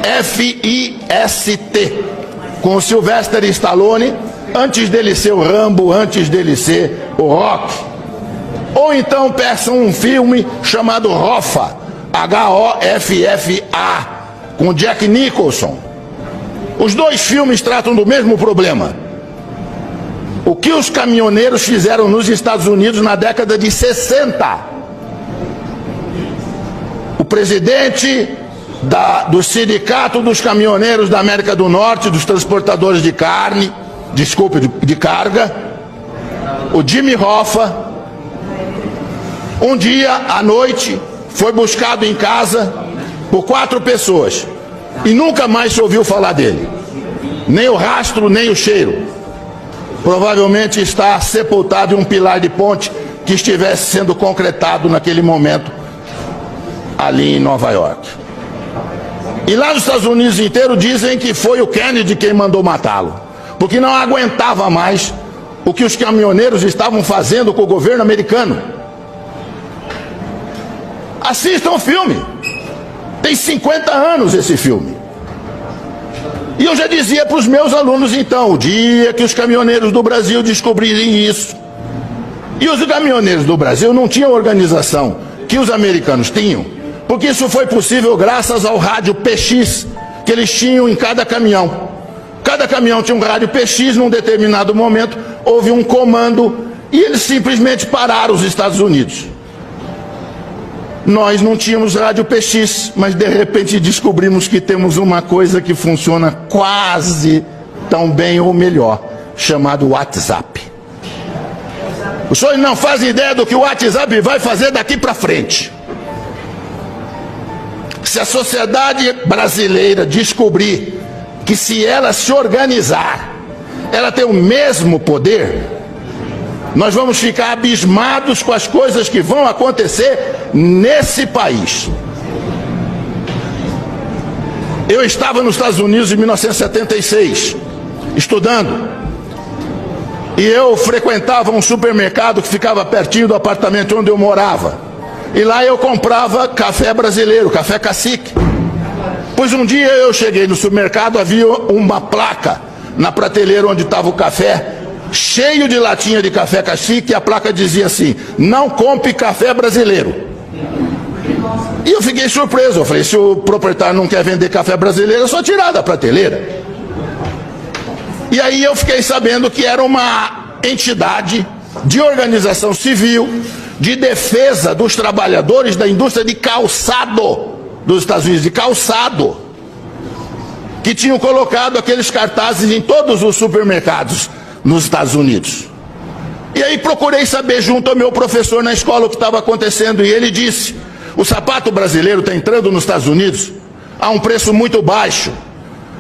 F-I-S-T, com o Sylvester Stallone, antes dele ser o Rambo, antes dele ser o Rock. Ou então peçam um filme chamado Hoffa, H-O-F-F-A, com Jack Nicholson. Os dois filmes tratam do mesmo problema. O que os caminhoneiros fizeram nos Estados Unidos na década de 60. O presidente do Sindicato dos Caminhoneiros da América do Norte, dos transportadores de de carga, o Jimmy Hoffa, um dia à noite foi buscado em casa por 4 pessoas e nunca mais se ouviu falar dele, nem o rastro, nem o cheiro. Provavelmente está sepultado em um pilar de ponte que estivesse sendo concretado naquele momento ali em Nova York. E lá nos Estados Unidos inteiro dizem que foi o Kennedy quem mandou matá-lo, porque não aguentava mais o que os caminhoneiros estavam fazendo com o governo americano. Assistam o filme, tem 50 anos esse filme. E eu já dizia para os meus alunos então, o dia que os caminhoneiros do Brasil descobrirem isso, e os caminhoneiros do Brasil não tinham organização que os americanos tinham, porque isso foi possível graças ao rádio PX que eles tinham em cada caminhão. Cada caminhão tinha um rádio PX, num determinado momento houve um comando e eles simplesmente pararam os Estados Unidos. Nós não tínhamos rádio PX, mas de repente descobrimos que temos uma coisa que funciona quase tão bem ou melhor, chamado WhatsApp. Os senhores não fazem ideia do que o WhatsApp vai fazer daqui para frente. Se a sociedade brasileira descobrir que se ela se organizar, ela tem o mesmo poder, nós vamos ficar abismados com as coisas que vão acontecer nesse país. Eu estava nos Estados Unidos em 1976, estudando, e eu frequentava um supermercado que ficava pertinho do apartamento onde eu morava, e lá eu comprava café brasileiro, café cacique. Pois um dia eu cheguei no supermercado, havia uma placa na prateleira onde estava o café, cheio de latinha de café cacique, e a placa dizia assim: não compre café brasileiro. E eu fiquei surpreso, eu falei, se o proprietário não quer vender café brasileiro, é só tirar da prateleira. E aí eu fiquei sabendo que era uma entidade de organização civil, de defesa dos trabalhadores da indústria de calçado dos Estados Unidos, de calçado, que tinham colocado aqueles cartazes em todos os supermercados nos Estados Unidos. E aí procurei saber junto ao meu professor na escola o que estava acontecendo, e ele disse: o sapato brasileiro está entrando nos Estados Unidos a um preço muito baixo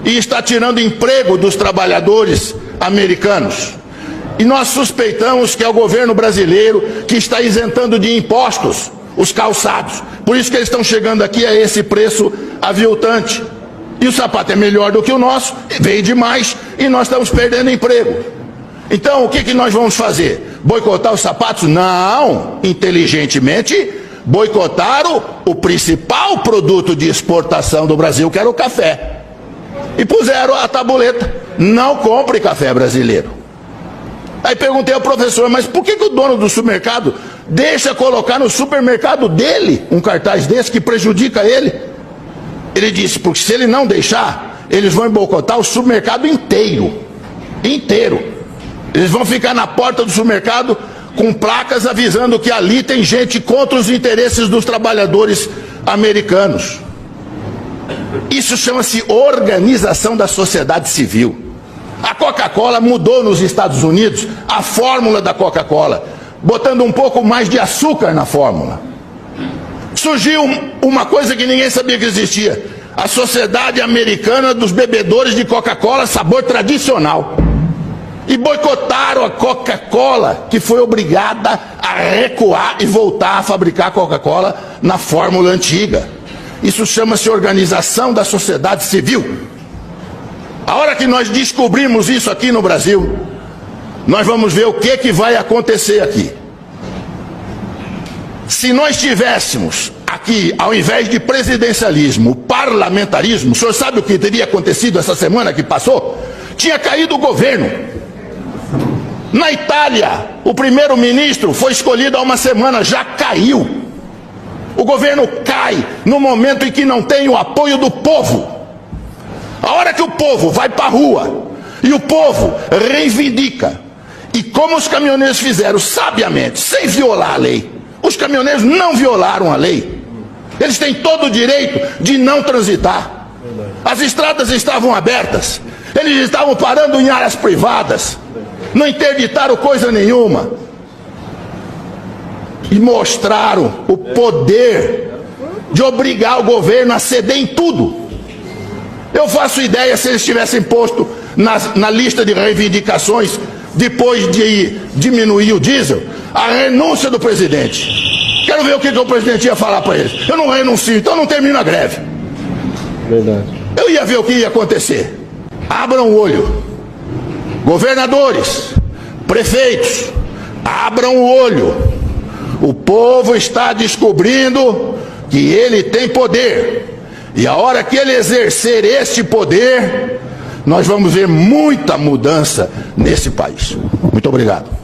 e está tirando emprego dos trabalhadores americanos. E nós suspeitamos que é o governo brasileiro que está isentando de impostos os calçados. Por isso que eles estão chegando aqui a esse preço aviltante. E o sapato é melhor do que o nosso, veio demais, e nós estamos perdendo emprego. Então, o que nós vamos fazer? Boicotar os sapatos? Não, inteligentemente, boicotaram o principal produto de exportação do Brasil, que era o café. E puseram a tabuleta: não compre café brasileiro. Aí perguntei ao professor, mas por que o dono do supermercado deixa colocar no supermercado dele um cartaz desse que prejudica ele? Ele disse, porque se ele não deixar, eles vão boicotar o supermercado inteiro. Eles vão ficar na porta do supermercado com placas avisando que ali tem gente contra os interesses dos trabalhadores americanos. Isso chama-se organização da sociedade civil. A Coca-Cola mudou nos Estados Unidos a fórmula da Coca-Cola, botando um pouco mais de açúcar na fórmula. Surgiu uma coisa que ninguém sabia que existia: a Sociedade Americana dos Bebedores de Coca-Cola sabor tradicional. E boicotaram a Coca-Cola, que foi obrigada a recuar e voltar a fabricar Coca-Cola na fórmula antiga. Isso chama-se organização da sociedade civil. A hora que nós descobrimos isso aqui no Brasil, nós vamos ver o que vai acontecer aqui. Se nós tivéssemos aqui, ao invés de presidencialismo, parlamentarismo, o senhor sabe o que teria acontecido essa semana que passou? Tinha caído o governo. Na Itália, o primeiro-ministro foi escolhido há uma semana, já caiu. O governo cai no momento em que não tem o apoio do povo. A hora que o povo vai para a rua e o povo reivindica, e como os caminhoneiros fizeram sabiamente, sem violar a lei, os caminhoneiros não violaram a lei. Eles têm todo o direito de não transitar. As estradas estavam abertas. Eles estavam parando em áreas privadas. Não interditaram coisa nenhuma. E mostraram o poder de obrigar o governo a ceder em tudo. Eu faço ideia se eles tivessem posto na lista de reivindicações, depois de diminuir o diesel, a renúncia do presidente. Quero ver o que o presidente ia falar para eles. Eu não renuncio, então não termino a greve. Verdade. Eu ia ver o que ia acontecer. Abram o olho. Governadores, prefeitos, abram o olho. O povo está descobrindo que ele tem poder. E a hora que ele exercer este poder, nós vamos ver muita mudança nesse país. Muito obrigado.